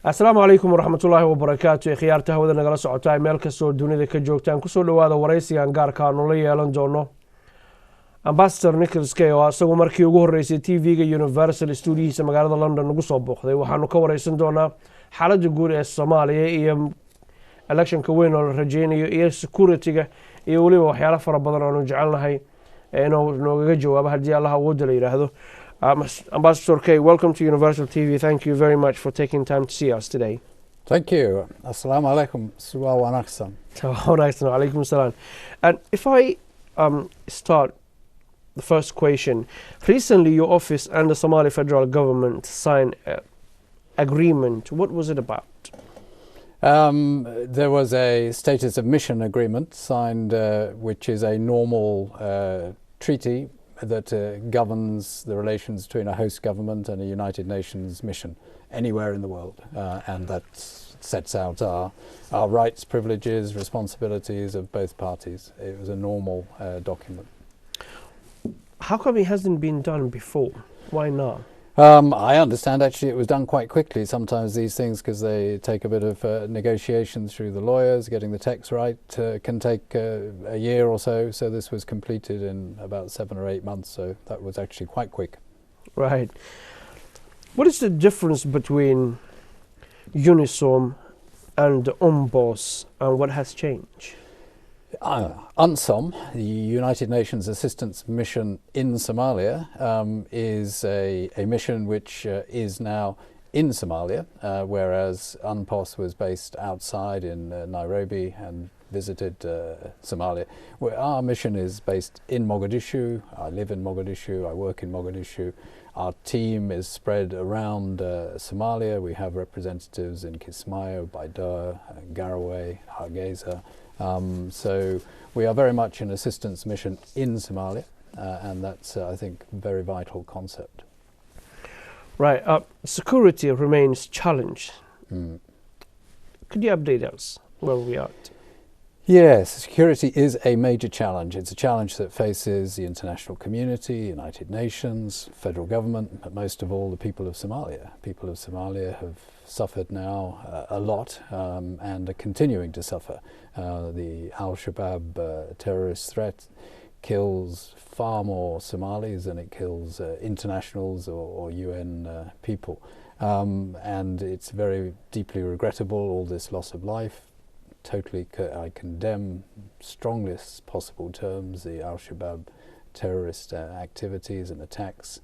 asalaamu calaykum waraxmatullaahi wabarakaatu khiyaarta hawada nagala socotaa meel kastoo dunida ka joogtaan kusoo dhawaada waraysigan gaarka aanu la yeelan doono ambasador nicholas kay oo isagu markii ugu horreysay tv-ga universal stuudiyihiisa magaalada london nagu soo booqday waxaanu ka waraysan doonaa xaaladda guud ee soomaaliya iyo electionka weyn oo la rajeynayo iyo security-ga iyo weliba waxyaalo fara badan aanu jecelnahay inuu noogaga jawaabo haddii allaha awoodda la yidhaahdo. Ambassador Kay, welcome to Universal TV. Thank you very much for taking time to see us today. Thank you. Assalamu alaikum. Suwa wa naksan. Alaikum salam. And if I start the first question, recently your office and the Somali federal government signed an agreement. What was it about? There was a status of mission agreement signed, which is a normal treaty that governs the relations between a host government and a United Nations mission anywhere in the world, and that sets out our rights, privileges, responsibilities of both parties. It was a normal document. How come it hasn't been done before? Why not? I understand actually it was done quite quickly. Sometimes these things, because they take a bit of negotiation through the lawyers, getting the text right, can take a year or so. So this was completed in about 7 or 8 months. So that was actually quite quick. Right. What is the difference between UNISOM and the UNBOS, and what has changed? UNSOM, the United Nations Assistance Mission in Somalia, is a mission which is now in Somalia, whereas UNPOS was based outside in Nairobi and visited Somalia. Our mission is based in Mogadishu. I live in Mogadishu, I work in Mogadishu. Our team is spread around Somalia. We have representatives in Kismayo, Baidoa, Garowe, Hargeisa. So we are very much an assistance mission in Somalia, and that's, I think, a very vital concept. Right. Security remains challenged. Could you update us where we are? Yes, security is a major challenge. It's a challenge that faces the international community, United Nations, federal government, but most of all the people of Somalia. People of Somalia have suffered now a lot and are continuing to suffer. The AlShabaab terrorist threat kills far more Somalis than it kills internationals or UN people. And it's very deeply regrettable, all this loss of life. Totally, I condemn strongest possible terms the AlShabaab terrorist activities and attacks.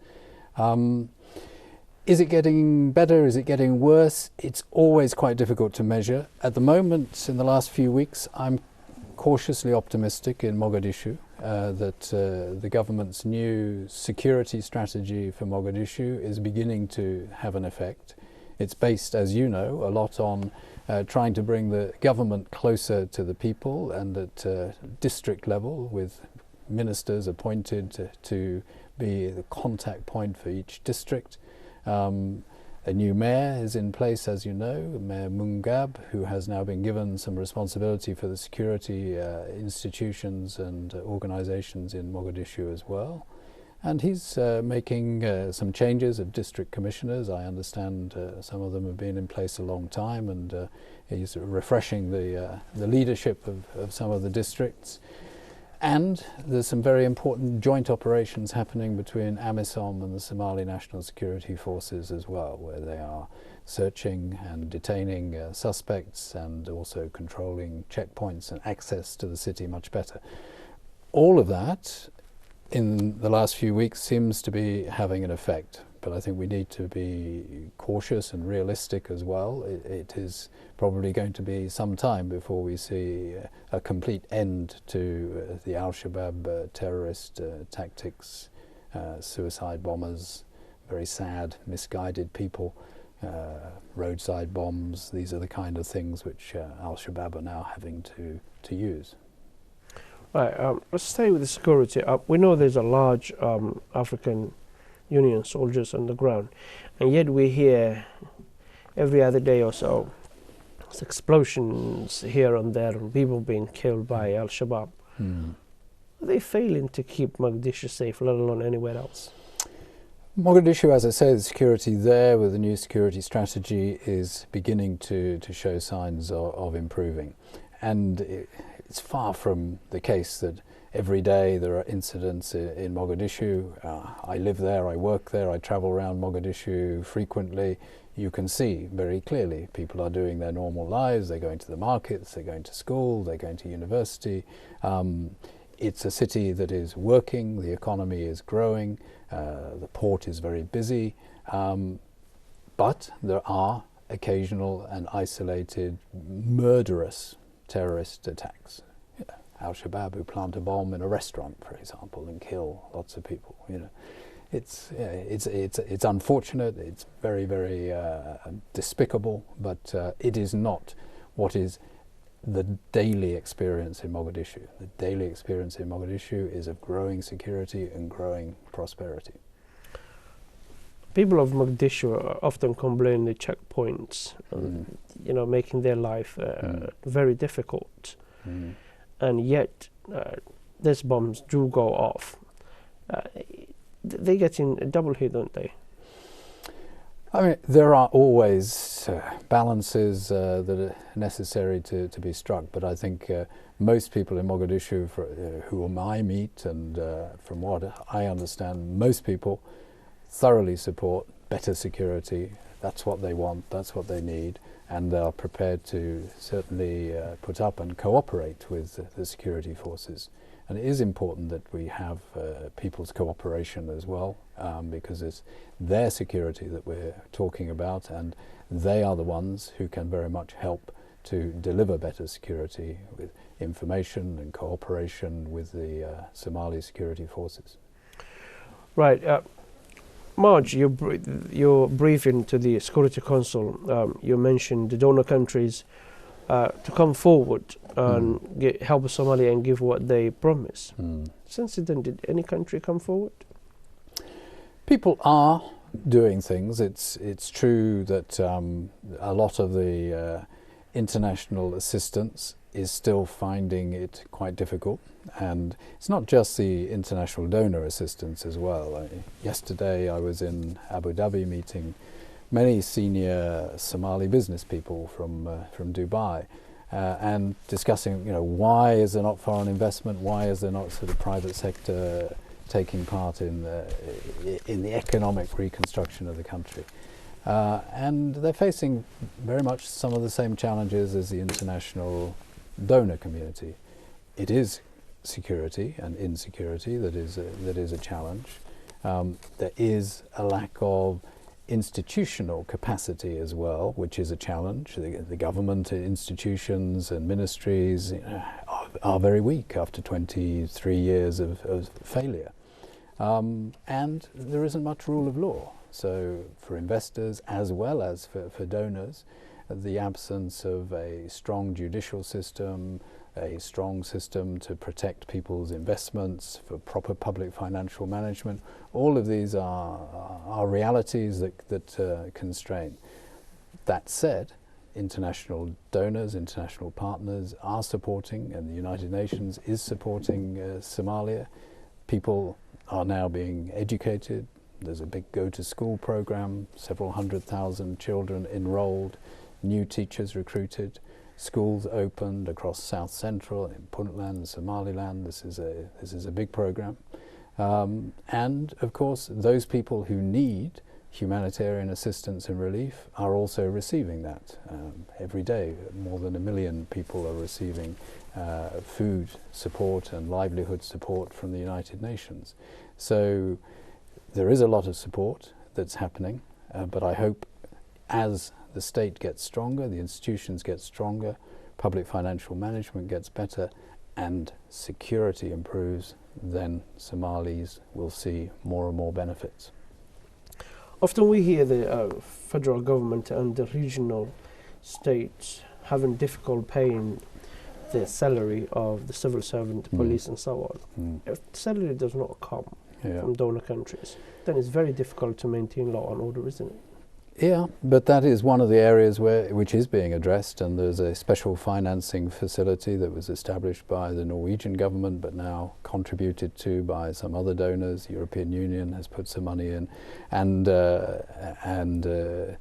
Is it getting better? Is it getting worse? It's always quite difficult to measure. At the moment, in the last few weeks, I'm cautiously optimistic in Mogadishu that the government's new security strategy for Mogadishu is beginning to have an effect. It's based, as you know, a lot on trying to bring the government closer to the people and at district level, with ministers appointed to be the contact point for each district. A new mayor is in place, as you know, Mayor Mungab, who has now been given some responsibility for the security institutions and organizations in Mogadishu as well. And he's making some changes of district commissioners. I understand some of them have been in place a long time, and he's refreshing the leadership of some of the districts. And there's some very important joint operations happening between AMISOM and the Somali National Security Forces as well, where they are searching and detaining suspects and also controlling checkpoints and access to the city much better. All of that in the last few weeks seems to be having an effect, but I think we need to be cautious and realistic as well. It is probably going to be some time before we see a complete end to the AlShabaab terrorist tactics, suicide bombers, very sad, misguided people, roadside bombs. These are the kind of things which AlShabaab are now having to use. Right, let's stay with the security. We know there's a large African Union soldiers on the ground, and yet we hear every other day or so explosions here and there and people being killed by AlShabaab. Are they failing to keep Mogadishu safe, let alone anywhere else? Mogadishu, as I say, the security there with the new security strategy is beginning to show signs of improving. And it's far from the case that every day there are incidents in Mogadishu. I live there, I work there, I travel around Mogadishu frequently. You can see very clearly people are doing their normal lives. They're going to the markets, they're going to school, they're going to university. It's a city that is working, the economy is growing, the port is very busy, but there are occasional and isolated murderous terrorist attacks. AlShabaab, who plant a bomb in a restaurant, for example, and kill lots of people. It's unfortunate. It's very, very despicable. But it is not what is the daily experience in Mogadishu. The daily experience in Mogadishu is of growing security and growing prosperity. People of Mogadishu often complain the checkpoints, making their life very difficult. And yet, these bombs do go off. They get in a double hit, don't they? I mean, there are always balances that are necessary to be struck, but I think most people in Mogadishu whom I meet, and from what I understand, most people thoroughly support better security. That's what they want, that's what they need, and they are prepared to certainly put up and cooperate with the security forces. And it is important that we have people's cooperation as well, because it's their security that we're talking about, and they are the ones who can very much help to deliver better security with information and cooperation with the Somali security forces. Right. Marge, your briefing to the Security Council, you mentioned the donor countries to come forward and help Somalia and give what they promise. Since then, did any country come forward? People are doing things. It's true that a lot of the international assistance is still finding it quite difficult, and it's not just the international donor assistance as well. Yesterday I was in Abu Dhabi meeting many senior Somali business people from Dubai, and discussing, why is there not foreign investment? Why is there not sort of private sector taking part in the economic reconstruction of the country? And they're facing very much some of the same challenges as the international donor community. It is security and insecurity that is a challenge. There is a lack of institutional capacity as well, which is a challenge. The government institutions and ministries are very weak after 23 years of failure. And there isn't much rule of law. So for investors as well as for donors, the absence of a strong judicial system, a strong system to protect people's investments, for proper public financial management, all of these are realities that constrain. That said, international donors, international partners are supporting, and the United Nations is supporting Somalia. People are now being educated. There's a big go-to-school program, several 100,000 children enrolled, new teachers recruited, schools opened across South Central, in Puntland, Somaliland. This is a big program. And of course, those people who need humanitarian assistance and relief are also receiving that. Every day, more than 1 million people are receiving food support and livelihood support from the United Nations. So there is a lot of support that's happening, but I hope as the state gets stronger, the institutions get stronger, public financial management gets better, and security improves, then Somalis will see more and more benefits. Often we hear the federal government and the regional states having difficulty paying the salary of the civil servant, police and so on. If the salary does not come from donor countries, then it's very difficult to maintain law and order, isn't it? Yeah, but that is one of the areas which is being addressed, and there's a special financing facility that was established by the Norwegian government but now contributed to by some other donors. The European Union has put some money in, and the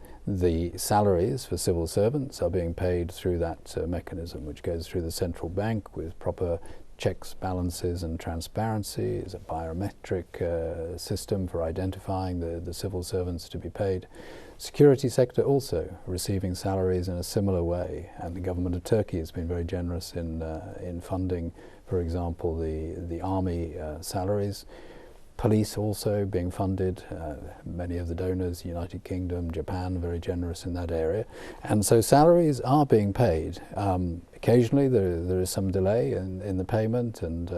salaries for civil servants are being paid through that mechanism, which goes through the central bank with proper checks, balances and transparency. Is a biometric system for identifying the civil servants to be paid. Security sector also receiving salaries in a similar way, and the government of Turkey has been very generous in funding, for example, the army salaries. Police also being funded, many of the donors, United Kingdom, Japan, very generous in that area. And so salaries are being paid. Occasionally there is some delay in the payment and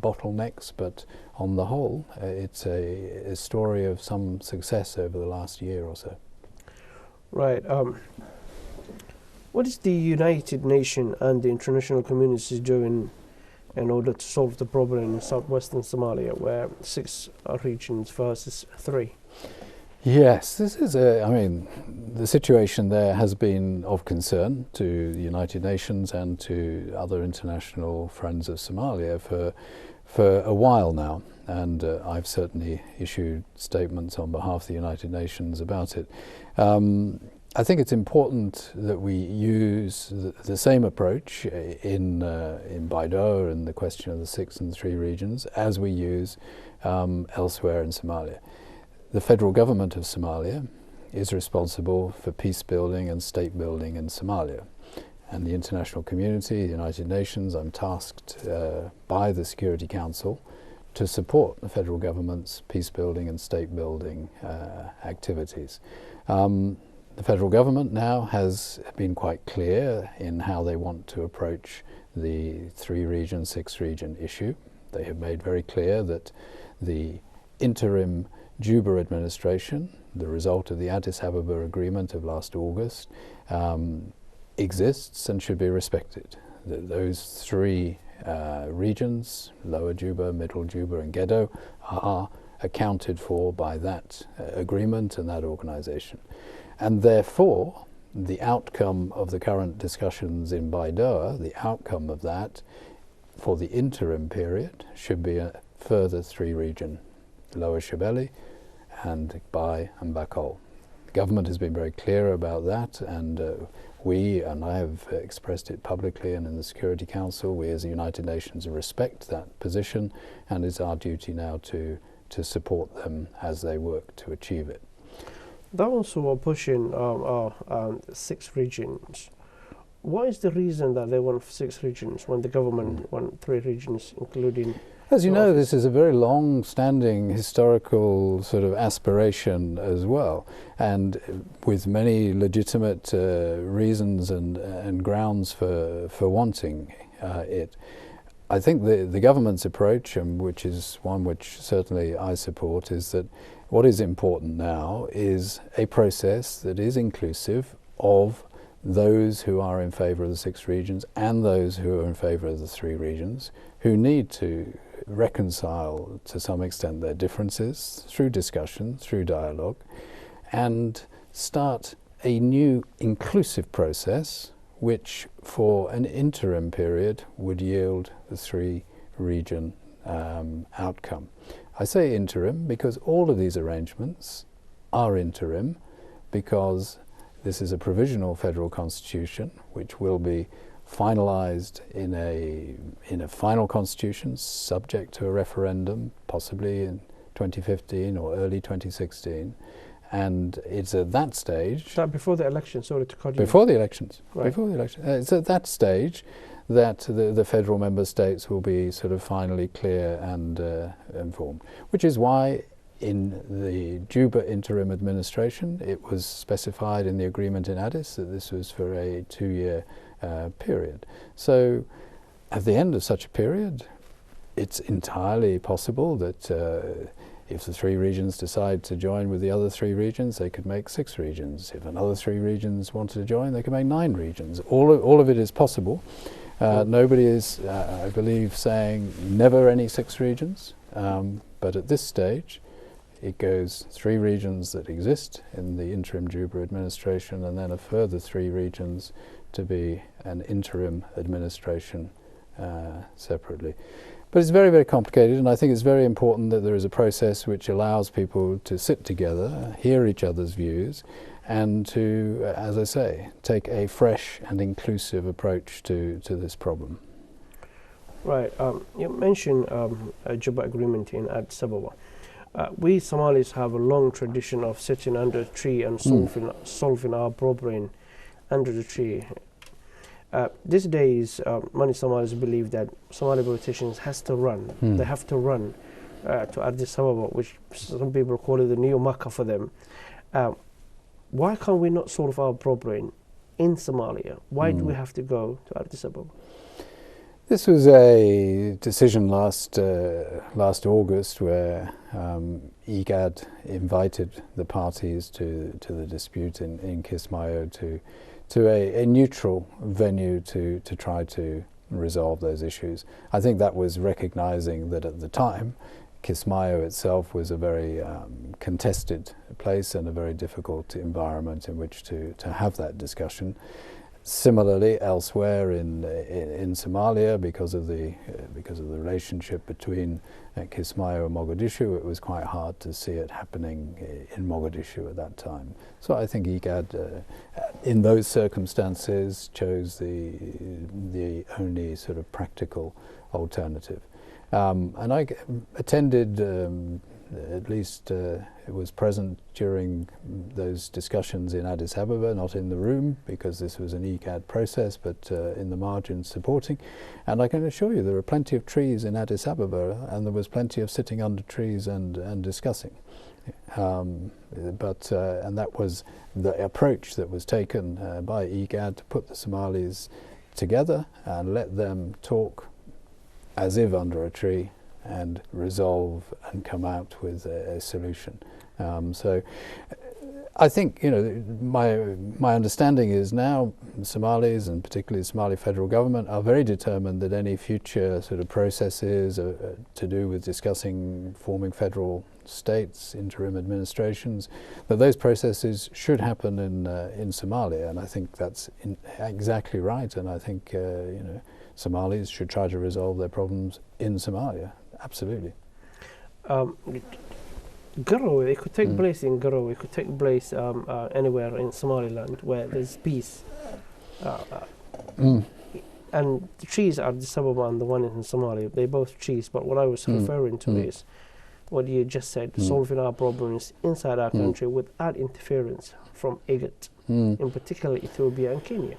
bottlenecks, but on the whole it's a story of some success over the last year or so. Right. What is the United Nations and the international community doing in order to solve the problem in southwestern Somalia, where 6 regions versus 3? Yes, this is the situation there has been of concern to the United Nations and to other international friends of Somalia for a while now, and I've certainly issued statements on behalf of the United Nations about it. I think it's important that we use the same approach in Baidoa and the question of the 6 and 3 regions as we use elsewhere in Somalia. The federal government of Somalia is responsible for peace building and state building in Somalia. And the international community, the United Nations, I'm tasked by the Security Council to support the federal government's peace building and state building activities. The federal government now has been quite clear in how they want to approach the 3 region, 6 region issue. They have made very clear that the interim Juba administration, the result of the Addis Ababa agreement of last August, exists and should be respected. Those 3 regions, Lower Juba, Middle Juba and Gedo, are accounted for by that agreement and that organization. And therefore, the outcome of the current discussions in Baidoa, the outcome of that for the interim period should be a further 3 region, Lower Shabelle and Bai and Bakol. The government has been very clear about that, and we, and I have expressed it publicly and in the Security Council, we as the United Nations respect that position, and it's our duty now to support them as they work to achieve it. Those who are pushing 6 regions, what is the reason that they want 6 regions when the government want 3 regions, including... As you know, this is a very long-standing historical sort of aspiration as well, and with many legitimate reasons and grounds for wanting it. I think the government's approach, and which is one which certainly I support, is that what is important now is a process that is inclusive of those who are in favour of the 6 regions and those who are in favour of the 3 regions, who need to reconcile to some extent their differences through discussion, through dialogue, and start a new inclusive process which for an interim period would yield the 3 region outcome. I say interim because all of these arrangements are interim, because this is a provisional federal constitution which will be finalized in a final constitution subject to a referendum, possibly in 2015 or early 2016. And it's at that stage... before the election, sorry to cut you. Before the elections. Right. Before the election. It's at that stage that the federal member states will be sort of finally clear and informed. Which is why in the Juba interim administration it was specified in the agreement in Addis that this was for a 2-year period. So at the end of such a period, it's entirely possible that if the 3 regions decide to join with the other 3 regions, they could make 6 regions. If another 3 regions wanted to join, they could make 9 regions. All of it is possible. Nobody is, I believe, saying never any 6 regions. But at this stage, it goes 3 regions that exist in the interim Juba administration, and then a further 3 regions to be an interim administration separately. But it's very, very complicated, and I think it's very important that there is a process which allows people to sit together, hear each other's views, and to, as I say, take a fresh and inclusive approach to this problem. Right. You mentioned a Juba agreement in Addis Ababa. We Somalis have a long tradition of sitting under a tree and solving our problem under the tree. These days, many Somalis believe that Somali politicians has to run. They have to run to Addis Ababa, which some people call it the new Makkah for them. Why can't we not solve our problem in Somalia? Why do we have to go to Addis Ababa? This was a decision last August where Egad invited the parties to the dispute in Kismayo to a neutral venue to try to resolve those issues. I think that was recognizing that at the time Kismayo itself was a very contested place and a very difficult environment in which to have that discussion. Similarly, elsewhere in Somalia, because of the relationship between Kismayo and Mogadishu, it was quite hard to see it happening in Mogadishu at that time. So I think Egad, in those circumstances, chose the only sort of practical alternative. And I attended, at least it was present during those discussions in Addis Ababa, not in the room because this was an Egad process, but in the margins supporting. And I can assure you there were plenty of trees in Addis Ababa, and there was plenty of sitting under trees and discussing. And that was the approach that was taken by Egad to put the Somalis together and let them talk as if under a tree and resolve and come out with a solution. So I think, you know, my understanding is now Somalis, and particularly the Somali federal government, are very determined that any future sort of processes to do with discussing forming federal states, interim administrations, that those processes should happen in Somalia, and I think that's exactly right. And I think you know, Somalis should try to resolve their problems in Somalia. Absolutely. Garowe, it could take place in Garowe, it could take place anywhere in Somaliland where there's peace. And the trees are Addis Ababa and the one in Somalia, they're both trees, but what I was referring to is what you just said, solving our problems inside our country without interference from Egad, in particular Ethiopia and Kenya.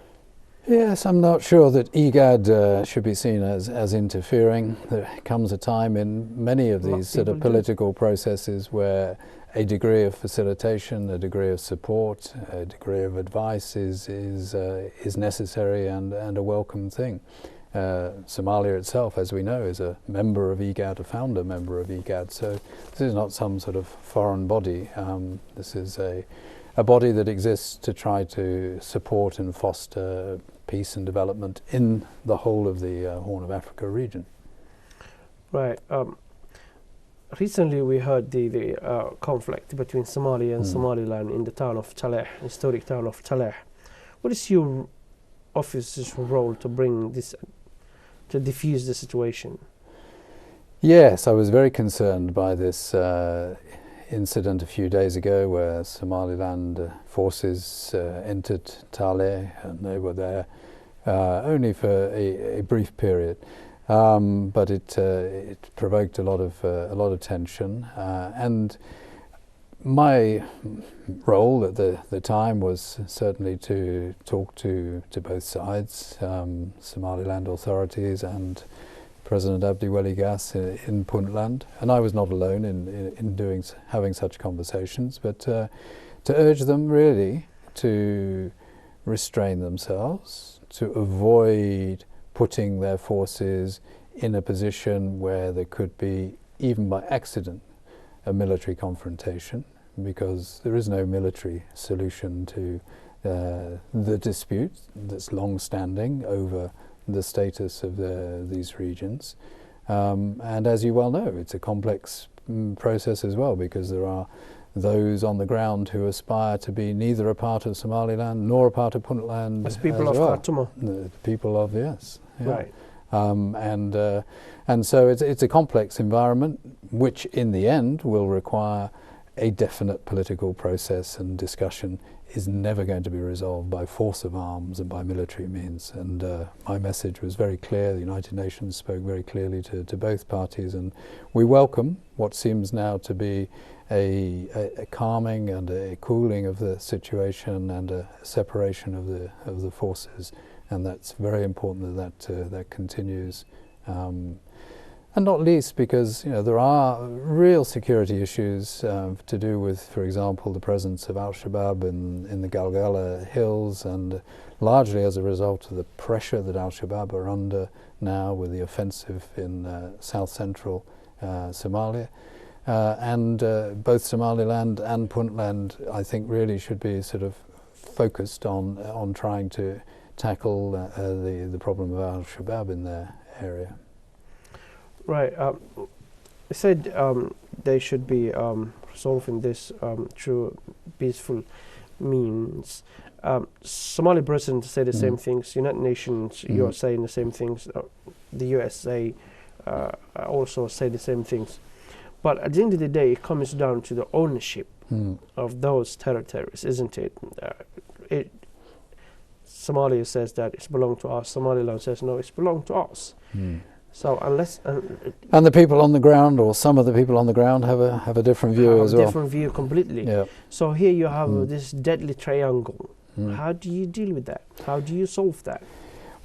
Yes, I'm not sure that Egad should be seen as interfering. There comes a time in many of these sort of political processes where a degree of facilitation, a degree of support, a degree of advice is necessary and a welcome thing. Somalia itself, as we know, is a member of Egad, a founder member of Egad, so this is not some sort of foreign body. This is a body that exists to try to support and foster peace and development in the whole of the Horn of Africa region. Right. Recently we heard the conflict between Somalia and Somaliland in the town of Taleh, historic town of Taleh. What is your office's role to bring this, to diffuse the situation? Yes, I was very concerned by this incident a few days ago where Somaliland forces entered Taleh, and they were there only for a brief period, but it provoked a lot of tension, and my role at the time was certainly to talk to both sides, Somaliland authorities and President Abdi Weli Gas in Puntland, and I was not alone in having such conversations, but to urge them really to restrain themselves, to avoid putting their forces in a position where there could be, even by accident, a military confrontation, because there is no military solution to the dispute that's long-standing over the status of these regions. And as you well know, it's a complex process as well, because there are those on the ground who aspire to be neither a part of Somaliland nor a part of Puntland. As people of well. Khartoum. The people of, yes. Yeah. Right. And so it's a complex environment, which in the end will require a definite political process, and discussion is never going to be resolved by force of arms and by military means. And my message was very clear. The United Nations spoke very clearly to both parties, and we welcome what seems now to be a calming and a cooling of the situation and a separation of the forces, and that's very important that continues. And not least because there are real security issues to do with, for example, the presence of AlShabaab in the Galgala hills, and largely as a result of the pressure that AlShabaab are under now with the offensive in south-central Somalia. And both Somaliland and Puntland, I think, really should be sort of focused on trying to tackle the problem of AlShabaab in their area. Right. You said they should be solving this through peaceful means. Somali president said the same things. United Nations, you are saying the same things. The USA also say the same things. But at the end of the day, it comes down to the ownership of those territories, isn't it? Somalia says that it's belong to us. Somaliland says no, it's belong to us. So unless and the people on the ground, or some of the people on the ground, have a different view as well. Different view completely. Yeah. So here you have this deadly triangle. How do you deal with that? How do you solve that?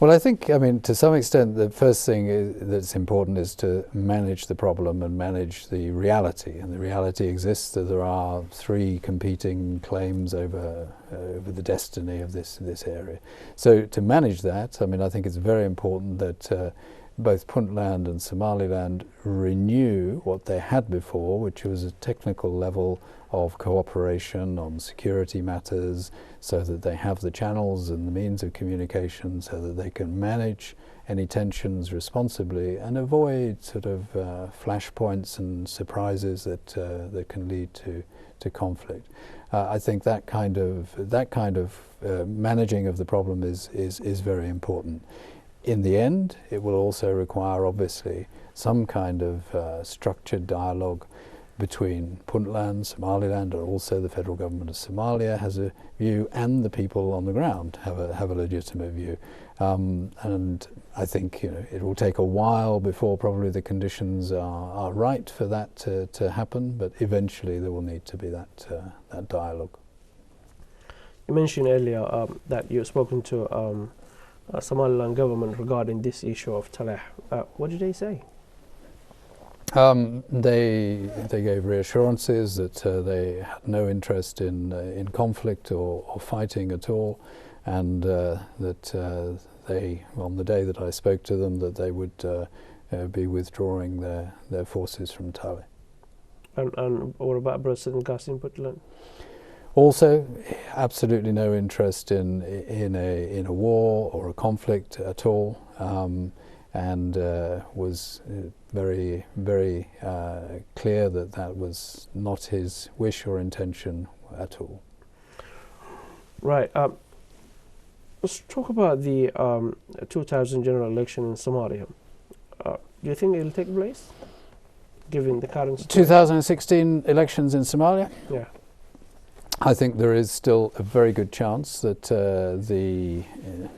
Well, I think, to some extent, the first thing that's important is to manage the problem and manage the reality. And the reality exists that there are three competing claims over the destiny of this area. So to manage that, I think it's very important that both Puntland and Somaliland renew what they had before, which was a technical level of cooperation on security matters, so that they have the channels and the means of communication so that they can manage any tensions responsibly and avoid sort of flashpoints and surprises that can lead to conflict. I think that kind of managing of the problem is very important. In the end, it will also require, obviously, some kind of structured dialogue between Puntland, Somaliland, and also the federal government of Somalia has a view, and the people on the ground have a legitimate view. And I think it will take a while before probably the conditions are right for that to happen, but eventually there will need to be that dialogue. You mentioned earlier that you've spoken to Somaliland government regarding this issue of Taleh. What did they say? They gave reassurances that they had no interest in conflict or fighting at all, and that they, on the day that I spoke to them, that they would be withdrawing their forces from Taleh. And what about President Qasim Puntland? Also, absolutely no interest in a war or a conflict at all, and was very, very clear that was not his wish or intention at all. Right. Let's talk about the 2000 general election in Somalia. Do you think it will take place, given the current situation? 2016 elections in Somalia? Yeah. I think there is still a very good chance that the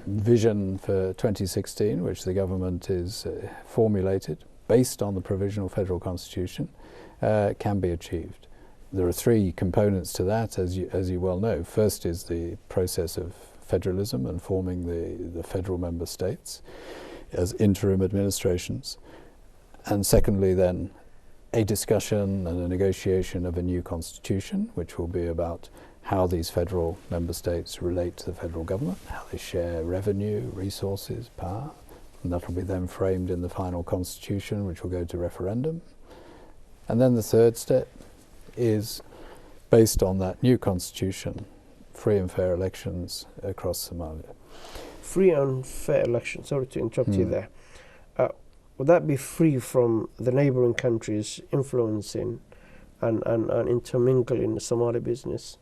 vision for 2016, which the government is formulated based on the provisional federal constitution, can be achieved. There are three components to that, as you well know. First is the process of federalism and forming the federal member states as interim administrations. And secondly, then, a discussion and a negotiation of a new constitution, which will be about how these federal member states relate to the federal government, how they share revenue, resources, power, and that will be then framed in the final constitution, which will go to referendum. And then the third step is, based on that new constitution, free and fair elections across Somalia. Free and fair elections. Sorry to interrupt you there. would that be free from the neighboring countries influencing and intermingling the Somali business?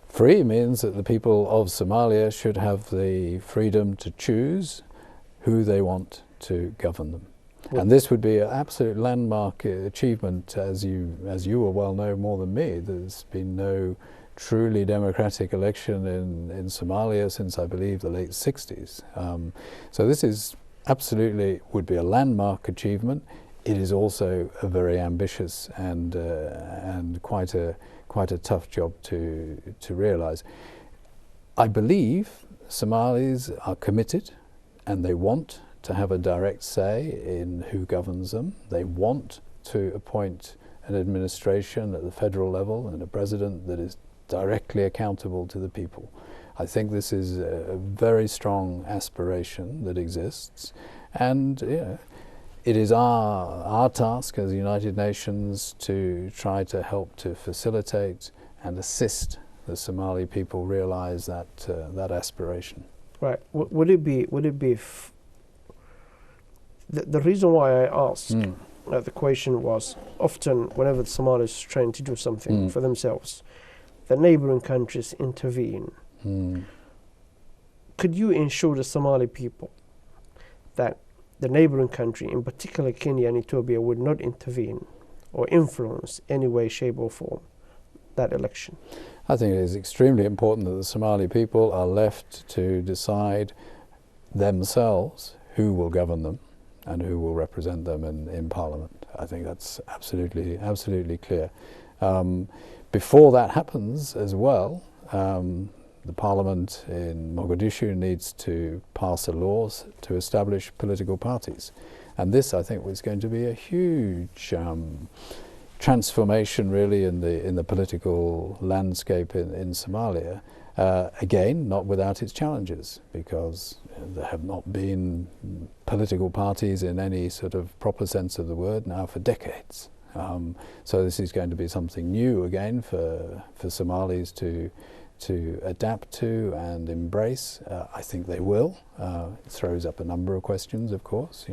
Free means that the people of Somalia should have the freedom to choose who they want to govern them. And this would be an absolute landmark achievement, as you will well know more than me. There's been no truly democratic election in Somalia since, I believe, the late 60s. So this is absolutely would be a landmark achievement. It is also a very ambitious and quite a tough job to realise. I believe Somalis are committed, and they want to have a direct say in who governs them. They want to appoint an administration at the federal level and a president that is directly accountable to the people. I think this is a very strong aspiration that exists, and it is our task as the United Nations to try to help to facilitate and assist the Somali people realise that aspiration. Right. Would it be the reason why I asked the question was, often whenever the Somalis are trying to do something for themselves, the neighboring countries intervene. Could you ensure the Somali people that the neighboring country, in particular Kenya and Ethiopia, would not intervene or influence any way, shape or form that election? I think it is extremely important that the Somali people are left to decide themselves who will govern them and who will represent them in Parliament. I think that's absolutely clear. Before that happens as well, the Parliament in Mogadishu needs to pass a law to establish political parties. And this, I think, was going to be a huge transformation really in the political landscape in Somalia. Again, not without its challenges, because there have not been political parties in any sort of proper sense of the word now for decades. So this is going to be something new again for Somalis to adapt to and embrace. I think they will. It throws up a number of questions, of course,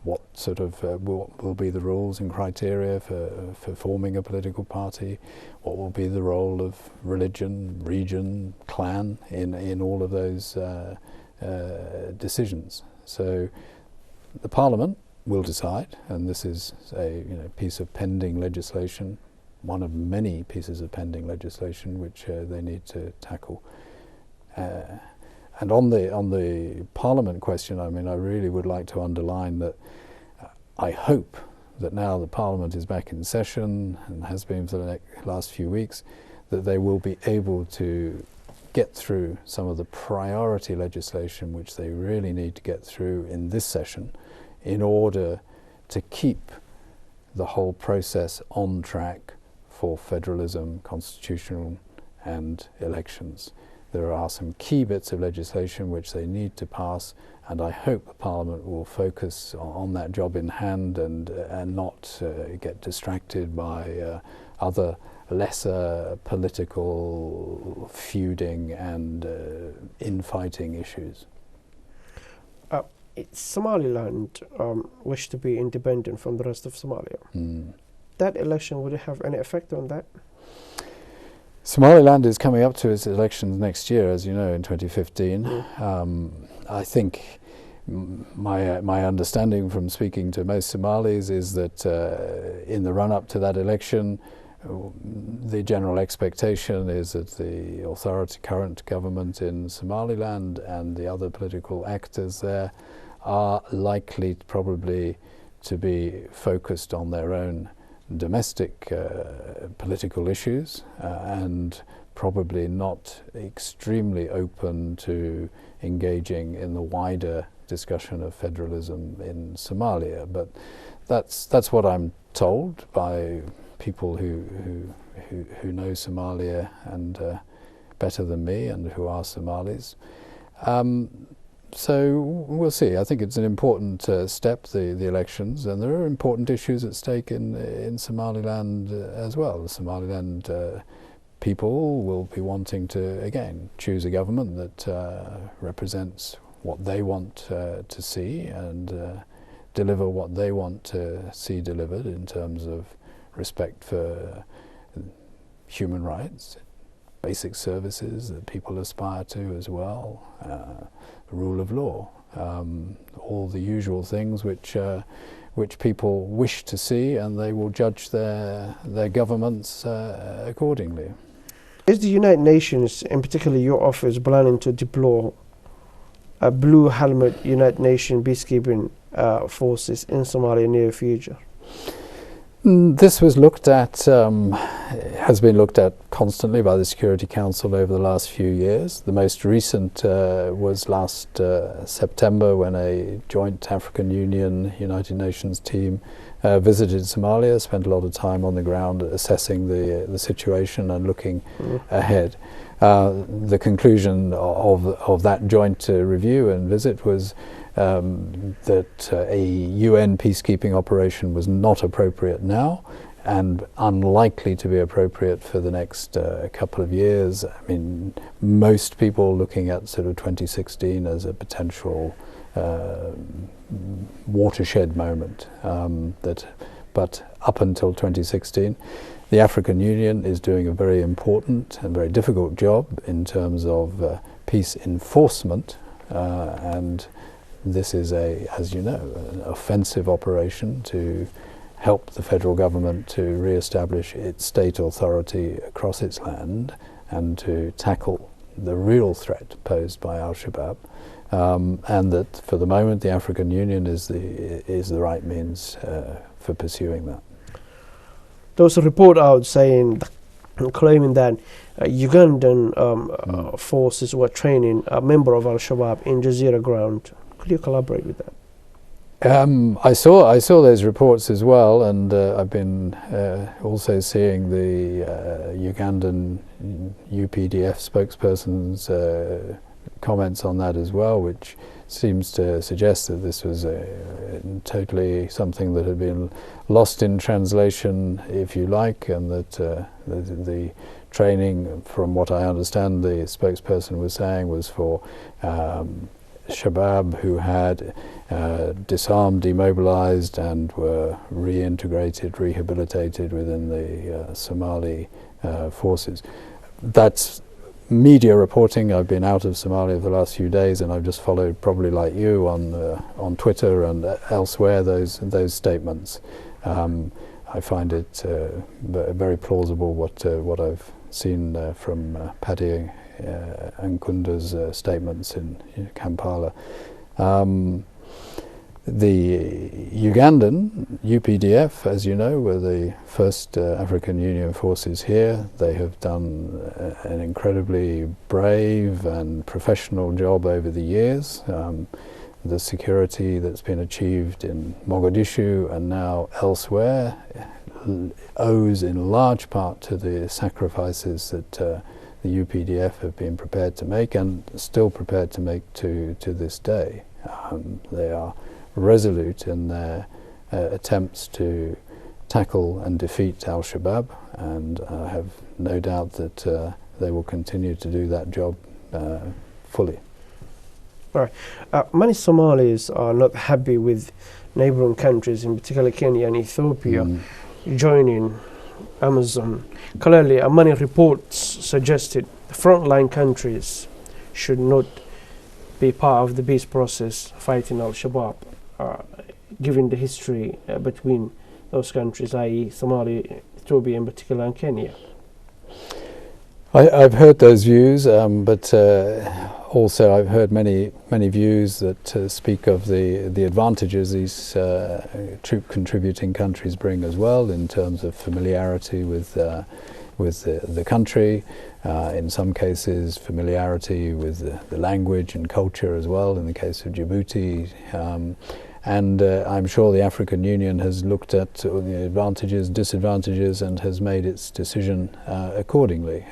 what sort of will be the rules and criteria for forming a political party? What will be the role of religion, region, clan in all of those decisions? So the Parliament will decide, and this is a piece of pending legislation, one of many pieces of pending legislation which they need to tackle. And on the Parliament question, I mean, I really would like to underline that I hope that now the Parliament is back in session and has been for the last few weeks, that they will be able to get through some of the priority legislation which they really need to get through in this session in order to keep the whole process on track for federalism, constitutional and elections. There are some key bits of legislation which they need to pass, and I hope the Parliament will focus on that job in hand and not get distracted by other lesser political feuding and infighting issues. Somaliland wished to be independent from the rest of Somalia. That election, would it have any effect on that? Somaliland is coming up to its elections next year, as you know, in 2015. I think my understanding from speaking to most Somalis is that in the run-up to that election, the general expectation is that the current government in Somaliland and the other political actors there are likely probably to be focused on their own domestic political issues and probably not extremely open to engaging in the wider discussion of federalism in Somalia. But that's what I'm told by people who know Somalia and better than me and who are Somalis. So we'll see. I think it's an important step, the elections, and there are important issues at stake in Somaliland as well. The Somaliland people will be wanting to, again, choose a government that represents what they want to see, and deliver what they want to see delivered in terms of respect for human rights, basic services that people aspire to as well, rule of law, all the usual things which people wish to see, and they will judge their governments accordingly. Is the United Nations, in particular your office, planning to deploy a blue helmet United Nations peacekeeping forces in Somalia in the near future? This was looked at, has been looked at constantly by the Security Council over the last few years. The most recent was last September, when a joint African Union United Nations team visited Somalia, spent a lot of time on the ground assessing the situation and looking ahead. The conclusion of that joint review and visit was that a UN peacekeeping operation was not appropriate now, and unlikely to be appropriate for the next couple of years. I mean, most people looking at sort of 2016 as a potential watershed moment. But up until 2016, the African Union is doing a very important and very difficult job in terms of peace enforcement, and this is as you know, an offensive operation to help the federal government to re-establish its state authority across its land and to tackle the real threat posed by AlShabaab, and that for the moment the African Union is the right means for pursuing that. There was a report out claiming that Ugandan forces were training a member of AlShabaab in Jazeera ground. Could you collaborate with that? I saw those reports as well, and I've been also seeing the Ugandan UPDF spokesperson's comments on that as well, which seems to suggest that this was totally something that had been lost in translation, if you like, and that the training, from what I understand the spokesperson was saying, was for Shabab who had disarmed, demobilized, and were reintegrated, rehabilitated within the Somali forces. That's media reporting. I've been out of Somalia for the last few days, and I've just followed, probably like you, on Twitter and elsewhere, those statements. I find it very plausible what I've seen from Paddy and Kunda's statements in Kampala. The Ugandan UPDF, as you know, were the first African Union forces here. They have done an incredibly brave and professional job over the years. The security that's been achieved in Mogadishu and now elsewhere owes in large part to the sacrifices that the UPDF have been prepared to make, and still prepared to make to this day. They are resolute in their attempts to tackle and defeat AlShabaab, and I have no doubt that they will continue to do that job fully. Right. Many Somalis are not happy with neighboring countries, in particular Kenya and Ethiopia, joining Amazon. Clearly, many reports suggested the frontline countries should not be part of the peace process fighting AlShabaab, given the history between those countries, i.e. Somalia, Ethiopia in particular, and Kenya. I've heard those views, but also I've heard many views that speak of the advantages these troop contributing countries bring as well, in terms of familiarity with the country, in some cases familiarity with the language and culture as well, in the case of Djibouti. And I'm sure the African Union has looked at the advantages, disadvantages, and has made its decision accordingly.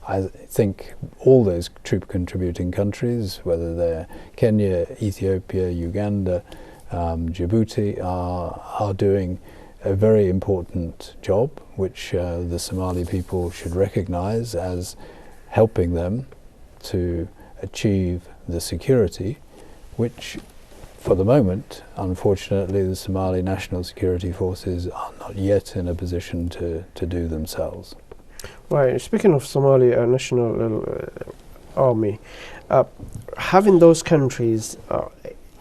I think all those troop contributing countries, whether they're Kenya, Ethiopia, Uganda, Djibouti, are doing a very important job, which the Somali people should recognize as helping them to achieve the security which for the moment, unfortunately, the Somali National Security Forces are not yet in a position to do themselves. Right. Speaking of Somali National Army, having those countries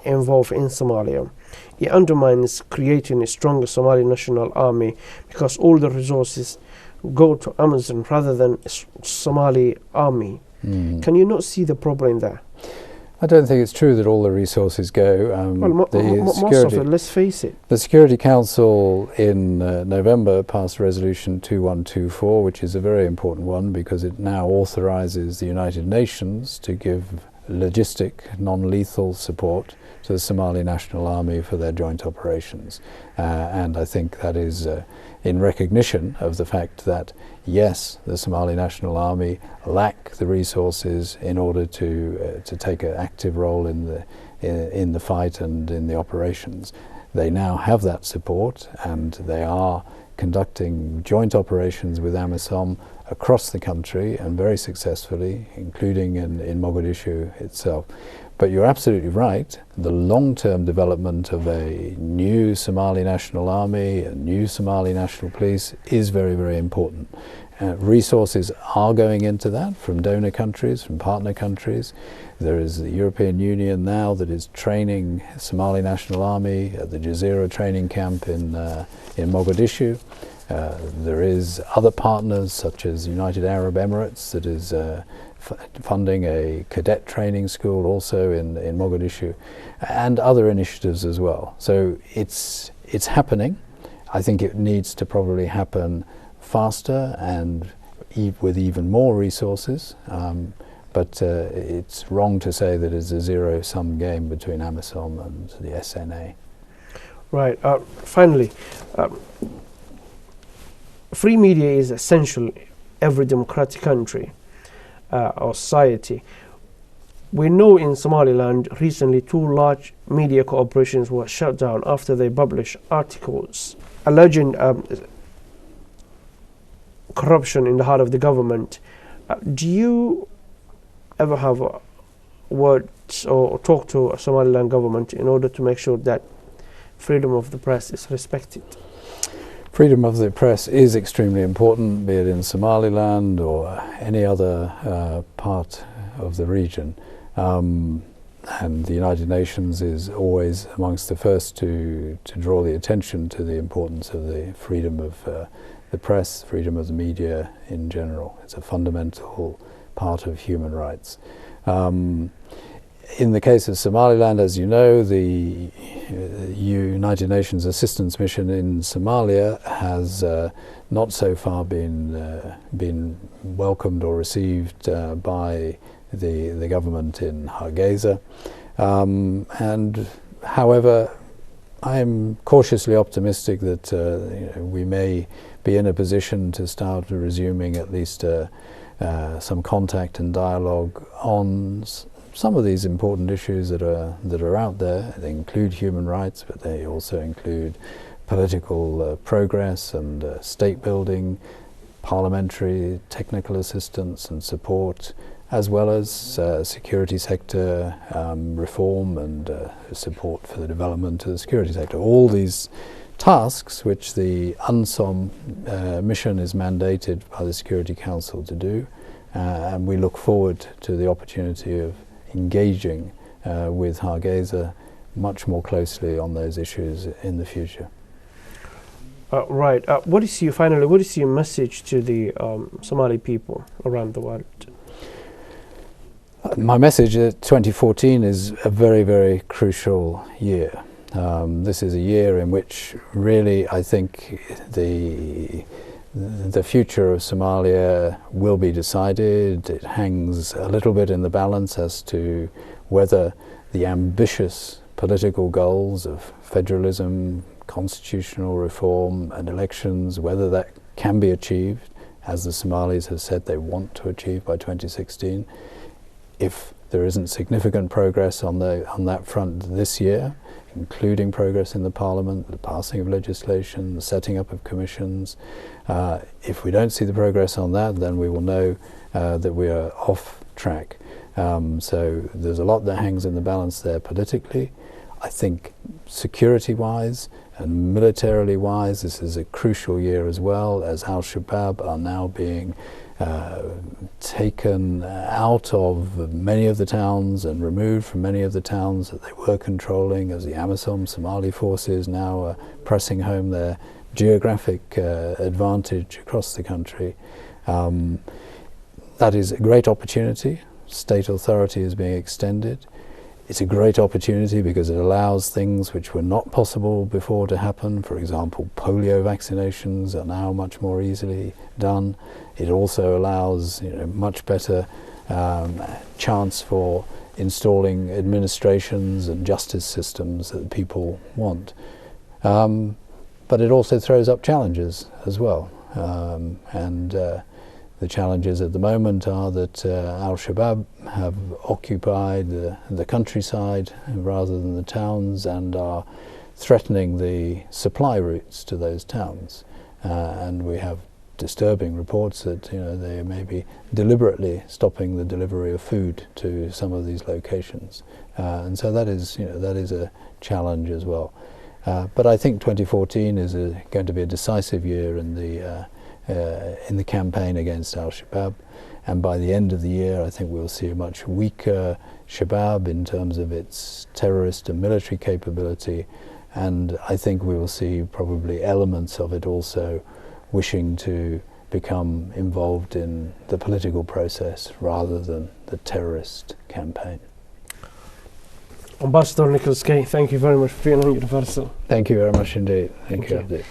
involved in Somalia, it undermines creating a stronger Somali National Army because all the resources go to Amazon rather than Somali Army. Can you not see the problem there? I don't think it's true that all the resources go. Most of it, let's face it. The Security Council in November passed Resolution 2124, which is a very important one because it now authorises the United Nations to give logistic, non-lethal support to the Somali National Army for their joint operations. And I think that is in recognition of the fact that, yes, the Somali National Army lack the resources in order to take an active role in the fight and in the operations. They now have that support, and they are conducting joint operations with AMISOM across the country, and very successfully, including in Mogadishu itself. But you're absolutely right, the long-term development of a new Somali National Army, a new Somali National Police is very, very important. Resources are going into that from donor countries, from partner countries. There is the European Union now that is training Somali National Army at the Jazeera training camp in Mogadishu. There is other partners such as United Arab Emirates that is funding a cadet training school also in Mogadishu, and other initiatives as well. So it's happening. I think it needs to probably happen faster and with even more resources, but it's wrong to say that it's a zero-sum game between AMISOM and the SNA. Right. Finally, free media is essential in every democratic country or society. We know in Somaliland recently 2 large media corporations were shut down after they published articles alleging corruption in the heart of the government. Do you ever have words or talk to a Somaliland government in order to make sure that freedom of the press is respected? Freedom of the press is extremely important, be it in Somaliland or any other part of the region. And the United Nations is always amongst the first to draw the attention to the importance of the freedom of the press, freedom of the media in general. It's a fundamental part of human rights. In the case of Somaliland, as you know, the United Nations Assistance Mission in Somalia has not so far been welcomed or received by the government in Hargeisa. And however, I am cautiously optimistic that we may be in a position to start resuming at least some contact and dialogue on some of these important issues that are out there. They include human rights, but they also include political progress and state building, parliamentary technical assistance and support, as well as security sector reform and support for the development of the security sector. All these tasks which the UNSOM mission is mandated by the Security Council to do, and we look forward to the opportunity of engaging with Hargeisa much more closely on those issues in the future. Right. What is your message to the Somali people around the world? My message at 2014 is a very, very crucial year. This is a year in which really I think the future of Somalia will be decided. It hangs a little bit in the balance as to whether the ambitious political goals of federalism, constitutional reform and elections, whether that can be achieved, as the Somalis have said they want to achieve by 2016. If there isn't significant progress on that front this year, including progress in the Parliament, the passing of legislation, the setting up of commissions, if we don't see the progress on that, then we will know that we are off track. So there's a lot that hangs in the balance there politically. I think security-wise and militarily-wise, this is a crucial year as well, as AlShabaab are now being taken out of many of the towns and removed from many of the towns that they were controlling, as the AMISOM Somali forces now are pressing home their geographic advantage across the country. That is a great opportunity. State authority is being extended. It's a great opportunity because it allows things which were not possible before to happen. For example, polio vaccinations are now much more easily done. It also allows much better chance for installing administrations and justice systems that people want. But it also throws up challenges as well. The challenges at the moment are that AlShabaab have occupied the countryside rather than the towns and are threatening the supply routes to those towns. And we have disturbing reports that they may be deliberately stopping the delivery of food to some of these locations. And so that is a challenge as well. But I think 2014 is going to be a decisive year in the campaign against AlShabaab, and by the end of the year I think we'll see a much weaker Shabaab in terms of its terrorist and military capability, and I think we will see probably elements of it also wishing to become involved in the political process rather than the terrorist campaign. Ambassador Nicholas Kay, thank you very much for being on Universal. Thank you very much indeed. Thank you. you.